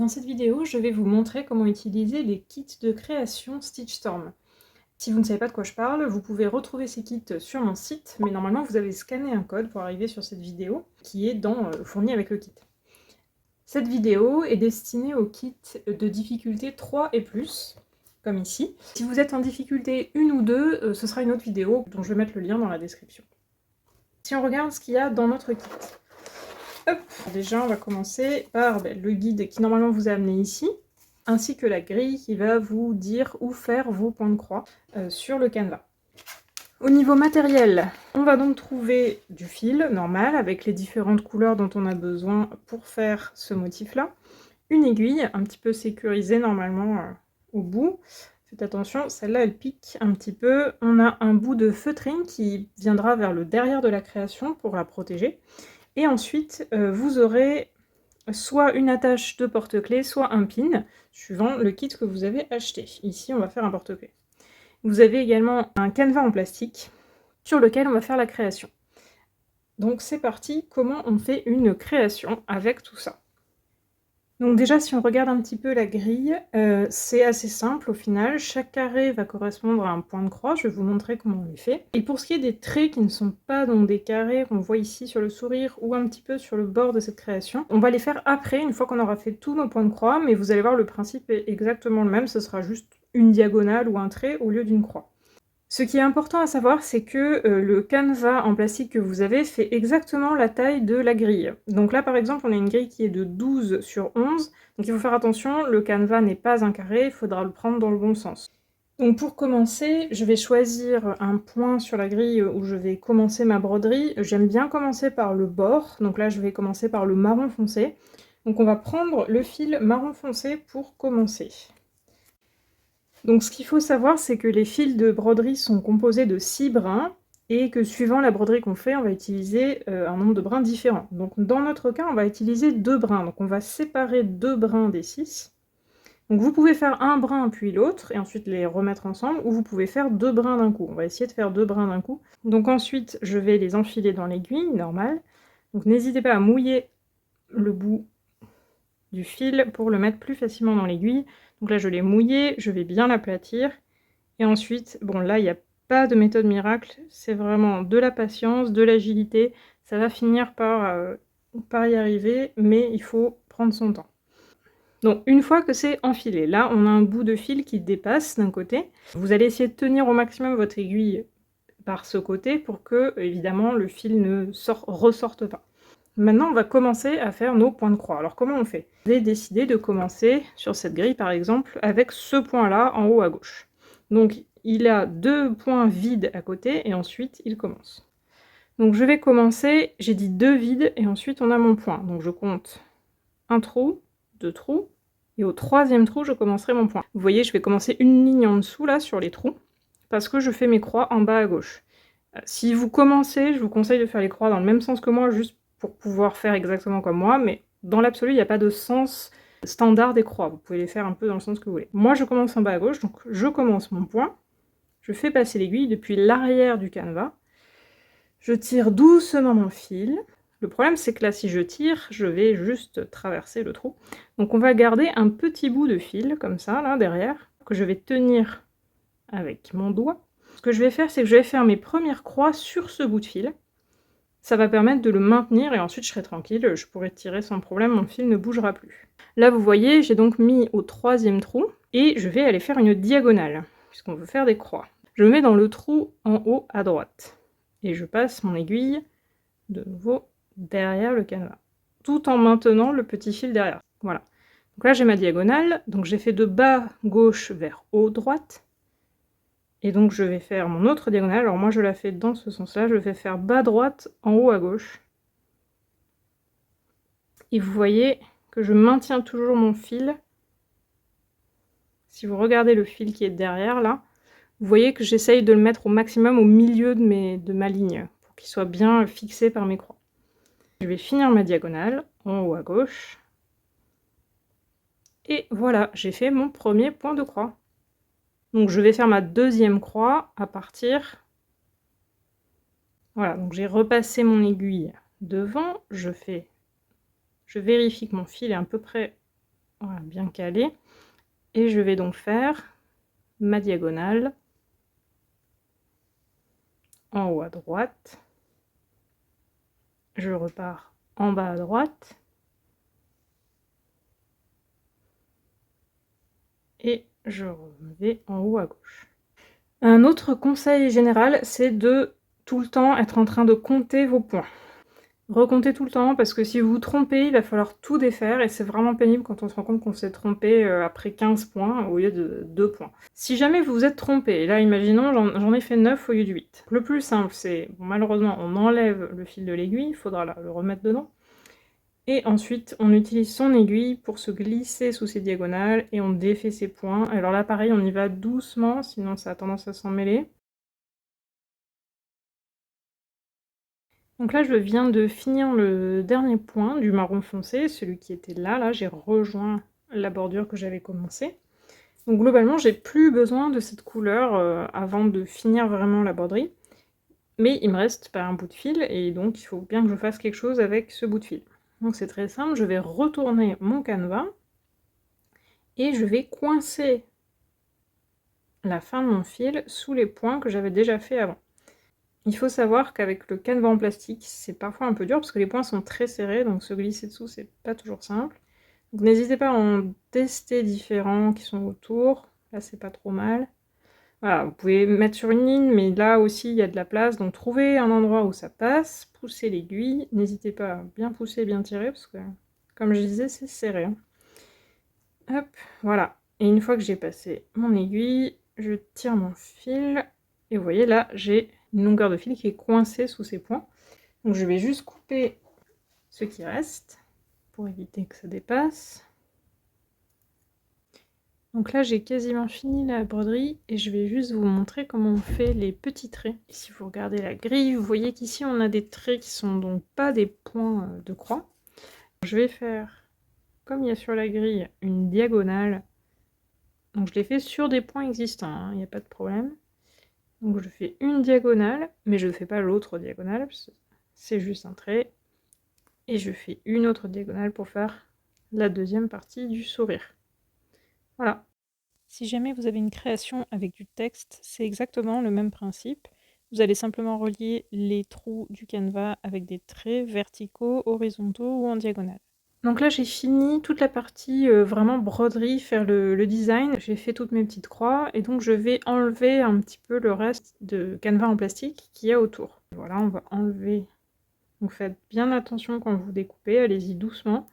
Dans cette vidéo, je vais vous montrer comment utiliser les kits de création Stitchstorm. Si vous ne savez pas de quoi je parle, vous pouvez retrouver ces kits sur mon site, mais normalement vous avez scanné un code pour arriver sur cette vidéo qui est fourni avec le kit. Cette vidéo est destinée aux kits de difficulté 3 et plus, comme ici. Si vous êtes en difficulté 1 ou 2, ce sera une autre vidéo dont je vais mettre le lien dans la description. Si on regarde ce qu'il y a dans notre kit. Hop, déjà on va commencer par le guide qui normalement vous a amené ici, ainsi que la grille qui va vous dire où faire vos points de croix sur le canevas. Au niveau matériel, on va donc trouver du fil normal avec les différentes couleurs dont on a besoin pour faire ce motif-là, une aiguille un petit peu sécurisée normalement au bout. Faites attention, celle-là elle pique un petit peu. On a un bout de feutrine qui viendra vers le derrière de la création pour la protéger. Et ensuite, vous aurez soit une attache de porte-clés, soit un pin, suivant le kit que vous avez acheté. Ici, on va faire un porte-clés. Vous avez également un canevas en plastique sur lequel on va faire la création. Donc c'est parti, comment on fait une création avec tout ça? Donc déjà, si on regarde un petit peu la grille, c'est assez simple au final. Chaque carré va correspondre à un point de croix. Je vais vous montrer comment on les fait. Et pour ce qui est des traits qui ne sont pas donc des carrés qu'on voit ici sur le sourire ou un petit peu sur le bord de cette création, on va les faire après, une fois qu'on aura fait tous nos points de croix. Mais vous allez voir, le principe est exactement le même. Ce sera juste une diagonale ou un trait au lieu d'une croix. Ce qui est important à savoir, c'est que le canevas en plastique que vous avez fait exactement la taille de la grille. Donc là, par exemple, on a une grille qui est de 12 sur 11, donc il faut faire attention, le canevas n'est pas un carré, il faudra le prendre dans le bon sens. Donc pour commencer, je vais choisir un point sur la grille où je vais commencer ma broderie. J'aime bien commencer par le bord, donc là je vais commencer par le marron foncé. Donc on va prendre le fil marron foncé pour commencer. Donc ce qu'il faut savoir, c'est que les fils de broderie sont composés de 6 brins, et que suivant la broderie qu'on fait, on va utiliser un nombre de brins différents. Donc dans notre cas, on va utiliser 2 brins, donc on va séparer 2 brins des 6. Donc vous pouvez faire un brin puis l'autre, et ensuite les remettre ensemble, ou vous pouvez faire 2 brins d'un coup. On va essayer de faire 2 brins d'un coup. Donc ensuite, je vais les enfiler dans l'aiguille, normal. Donc n'hésitez pas à mouiller le bout du fil pour le mettre plus facilement dans l'aiguille. Donc là, je l'ai mouillé, je vais bien l'aplatir. Et ensuite, bon là, il n'y a pas de méthode miracle, c'est vraiment de la patience, de l'agilité. Ça va finir par y arriver, mais il faut prendre son temps. Donc une fois que c'est enfilé, là, on a un bout de fil qui dépasse d'un côté. Vous allez essayer de tenir au maximum votre aiguille par ce côté pour que, évidemment, le fil ne ressorte pas. Maintenant, on va commencer à faire nos points de croix. Alors, comment on fait? J'ai décidé de commencer sur cette grille, par exemple, avec ce point-là en haut à gauche. Donc, il a 2 points vides à côté, et ensuite, il commence. Donc, je vais commencer, j'ai dit 2 vides, et ensuite, on a mon point. Donc, je compte 1 trou, 2 trous, et au 3e trou, je commencerai mon point. Vous voyez, je vais commencer une ligne en dessous, là, sur les trous, parce que je fais mes croix en bas à gauche. Si vous commencez, je vous conseille de faire les croix dans le même sens que moi, juste pour pouvoir faire exactement comme moi, mais dans l'absolu, il n'y a pas de sens standard des croix. Vous pouvez les faire un peu dans le sens que vous voulez. Moi, je commence en bas à gauche, donc je commence mon point, je fais passer l'aiguille depuis l'arrière du canevas, je tire doucement mon fil. Le problème, c'est que là, si je tire, je vais juste traverser le trou. Donc on va garder un petit bout de fil, comme ça, là, derrière, que je vais tenir avec mon doigt. Ce que je vais faire, c'est que je vais faire mes premières croix sur ce bout de fil. Ça va permettre de le maintenir et ensuite je serai tranquille, je pourrai tirer sans problème, mon fil ne bougera plus. Là vous voyez, j'ai donc mis au 3e trou et je vais aller faire une diagonale, puisqu'on veut faire des croix. Je me mets dans le trou en haut à droite et je passe mon aiguille de nouveau derrière le canevas, tout en maintenant le petit fil derrière. Voilà. Donc là j'ai ma diagonale, donc j'ai fait de bas gauche vers haut droite. Et donc je vais faire mon autre diagonale, alors moi je la fais dans ce sens-là, je vais faire bas droite en haut à gauche. Et vous voyez que je maintiens toujours mon fil. Si vous regardez le fil qui est derrière là, vous voyez que j'essaye de le mettre au maximum au milieu de ma ligne, pour qu'il soit bien fixé par mes croix. Je vais finir ma diagonale en haut à gauche. Et voilà, j'ai fait mon premier point de croix. Donc je vais faire ma 2e croix à partir... Voilà, donc j'ai repassé mon aiguille devant, je vérifie que mon fil est à peu près Voilà, bien calé. Et je vais donc faire ma diagonale en haut à droite. Je repars en bas à droite. Et je vais en haut à gauche. Un autre conseil général, c'est de tout le temps être en train de compter vos points. Recomptez tout le temps, parce que si vous vous trompez, il va falloir tout défaire, et c'est vraiment pénible quand on se rend compte qu'on s'est trompé après 15 points au lieu de 2 points. Si jamais vous vous êtes trompé, et là imaginons j'en ai fait 9 au lieu de 8. Le plus simple c'est, bon, malheureusement on enlève le fil de l'aiguille, il faudra le remettre dedans. Et ensuite, on utilise son aiguille pour se glisser sous ces diagonales et on défait ses points. Alors là, pareil, on y va doucement, sinon ça a tendance à s'en mêler. Donc là, je viens de finir le dernier point du marron foncé, celui qui était là, j'ai rejoint la bordure que j'avais commencé. Donc globalement, j'ai plus besoin de cette couleur avant de finir vraiment la broderie. Mais il me reste un bout de fil, et donc il faut bien que je fasse quelque chose avec ce bout de fil. Donc c'est très simple, je vais retourner mon canevas, et je vais coincer la fin de mon fil sous les points que j'avais déjà fait avant. Il faut savoir qu'avec le canevas en plastique, c'est parfois un peu dur, parce que les points sont très serrés, donc se glisser dessous, c'est pas toujours simple. Donc n'hésitez pas à en tester différents qui sont autour, là c'est pas trop mal. Voilà, vous pouvez mettre sur une ligne, mais là aussi il y a de la place, donc trouvez un endroit où ça passe, poussez l'aiguille, n'hésitez pas à bien pousser, bien tirer, parce que, comme je disais, c'est serré. Hop, voilà. Et une fois que j'ai passé mon aiguille, je tire mon fil, et vous voyez là, j'ai une longueur de fil qui est coincée sous ces points. Donc je vais juste couper ce qui reste, pour éviter que ça dépasse. Donc là, j'ai quasiment fini la broderie et je vais juste vous montrer comment on fait les petits traits. Et si vous regardez la grille, vous voyez qu'ici, on a des traits qui sont donc pas des points de croix. Je vais faire, comme il y a sur la grille, une diagonale. Donc je l'ai fait sur des points existants, hein, il n'y a pas de problème. Donc je fais une diagonale, mais je ne fais pas l'autre diagonale, parce que c'est juste un trait. Et je fais une autre diagonale pour faire la deuxième partie du sourire. Voilà. Si jamais vous avez une création avec du texte, c'est exactement le même principe. Vous allez simplement relier les trous du canevas avec des traits verticaux, horizontaux ou en diagonale. Donc là j'ai fini toute la partie vraiment broderie, faire le design. J'ai fait toutes mes petites croix et donc je vais enlever un petit peu le reste de canevas en plastique qu'il y a autour. Voilà, on va enlever. Donc faites bien attention quand vous découpez, allez-y doucement,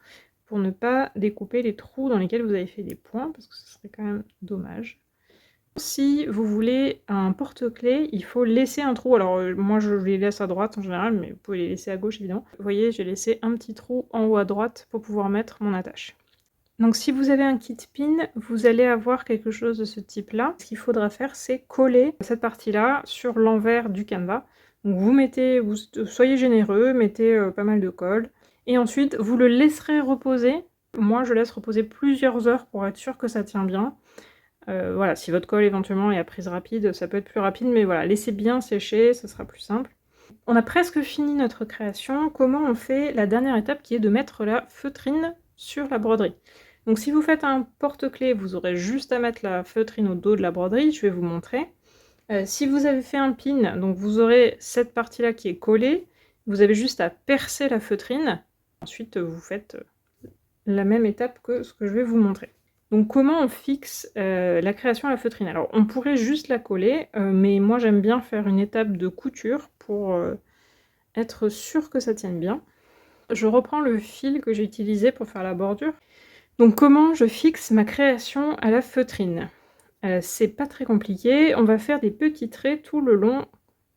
pour ne pas découper les trous dans lesquels vous avez fait des points, parce que ce serait quand même dommage. Si vous voulez un porte-clés, il faut laisser un trou. Alors moi je les laisse à droite en général, mais vous pouvez les laisser à gauche évidemment. Vous voyez, j'ai laissé un petit trou en haut à droite pour pouvoir mettre mon attache. Donc si vous avez un kit pin, vous allez avoir quelque chose de ce type-là. Ce qu'il faudra faire, c'est coller cette partie-là sur l'envers du canevas. Donc vous mettez, soyez généreux, mettez pas mal de colle, et ensuite vous le laisserez reposer. Moi je laisse reposer plusieurs heures pour être sûr que ça tient bien. Voilà, si votre colle éventuellement est à prise rapide, ça peut être plus rapide, mais voilà, laissez bien sécher, ça sera plus simple. On a presque fini notre création. Comment on fait la dernière étape qui est de mettre la feutrine sur la broderie? Donc si vous faites un porte-clés, vous aurez juste à mettre la feutrine au dos de la broderie, je vais vous montrer. Si vous avez fait un pin, donc vous aurez cette partie-là qui est collée, vous avez juste à percer la feutrine. Ensuite, vous faites la même étape que ce que je vais vous montrer. Donc comment on fixe la création à la feutrine? Alors on pourrait juste la coller, mais moi j'aime bien faire une étape de couture pour être sûr que ça tienne bien. Je reprends le fil que j'ai utilisé pour faire la bordure. Donc comment je fixe ma création à la feutrine? C'est pas très compliqué, on va faire des petits traits tout le long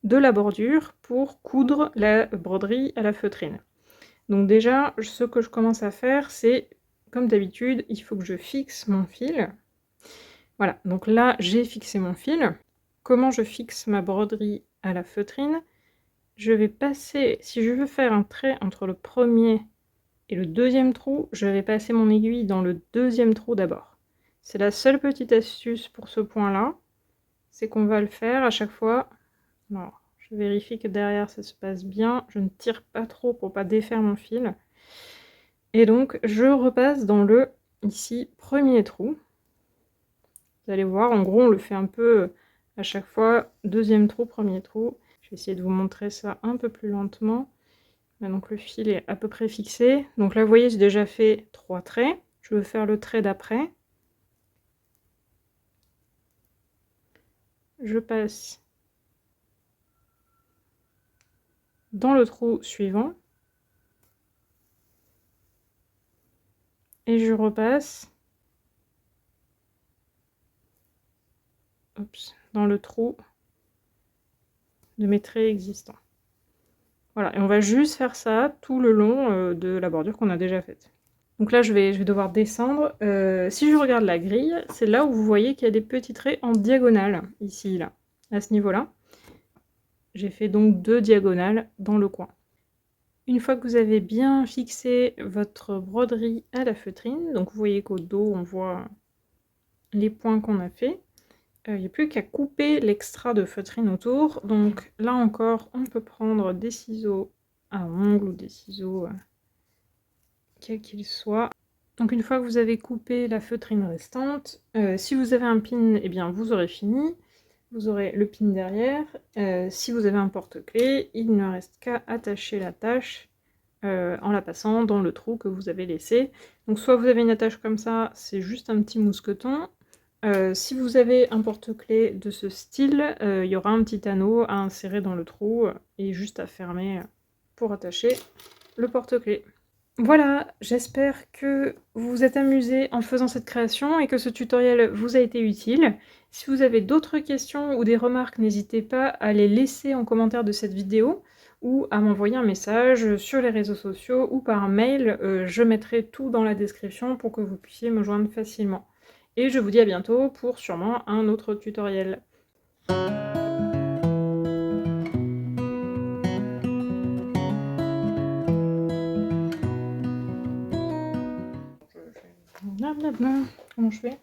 de la bordure pour coudre la broderie à la feutrine. Donc déjà, ce que je commence à faire, c'est, comme d'habitude, il faut que je fixe mon fil. Voilà, donc là, j'ai fixé mon fil. Comment je fixe ma broderie à la feutrine? Je vais passer, si je veux faire un trait entre le premier et le deuxième trou, je vais passer mon aiguille dans le deuxième trou d'abord. C'est la seule petite astuce pour ce point-là, c'est qu'on va le faire à chaque fois. Alors, je vérifie que derrière ça se passe bien, je ne tire pas trop pour pas défaire mon fil. Et donc, je repasse dans le ici, premier trou. Vous allez voir, en gros, on le fait un peu à chaque fois. Deuxième trou, premier trou. Je vais essayer de vous montrer ça un peu plus lentement. Donc le fil est à peu près fixé. Donc là, vous voyez, j'ai déjà fait 3 traits. Je veux faire le trait d'après. Je passe dans le trou suivant. Et je repasse dans le trou de mes traits existants. Voilà, et on va juste faire ça tout le long de la bordure qu'on a déjà faite. Donc là, je vais devoir descendre. Si je regarde la grille, c'est là où vous voyez qu'il y a des petits traits en diagonale, ici, là, à ce niveau-là. J'ai fait donc 2 diagonales dans le coin. Une fois que vous avez bien fixé votre broderie à la feutrine, donc vous voyez qu'au dos, on voit les points qu'on a fait, il n'y a plus qu'à couper l'extra de feutrine autour. Donc là encore, on peut prendre des ciseaux à ongles ou des ciseaux quels qu'ils soient. Donc une fois que vous avez coupé la feutrine restante, si vous avez un pin, eh bien vous aurez fini. Vous aurez le pin derrière. Si vous avez un porte-clés, il ne reste qu'à attacher l'attache en la passant dans le trou que vous avez laissé. Donc soit vous avez une attache comme ça, c'est juste un petit mousqueton. Si vous avez un porte-clés de ce style, il y aura un petit anneau à insérer dans le trou et juste à fermer pour attacher le porte-clés. Voilà, j'espère que vous vous êtes amusés en faisant cette création et que ce tutoriel vous a été utile. Si vous avez d'autres questions ou des remarques, n'hésitez pas à les laisser en commentaire de cette vidéo ou à m'envoyer un message sur les réseaux sociaux ou par mail. Je mettrai tout dans la description pour que vous puissiez me joindre facilement. Et je vous dis à bientôt pour sûrement un autre tutoriel. Blablabla. Comment je fais ?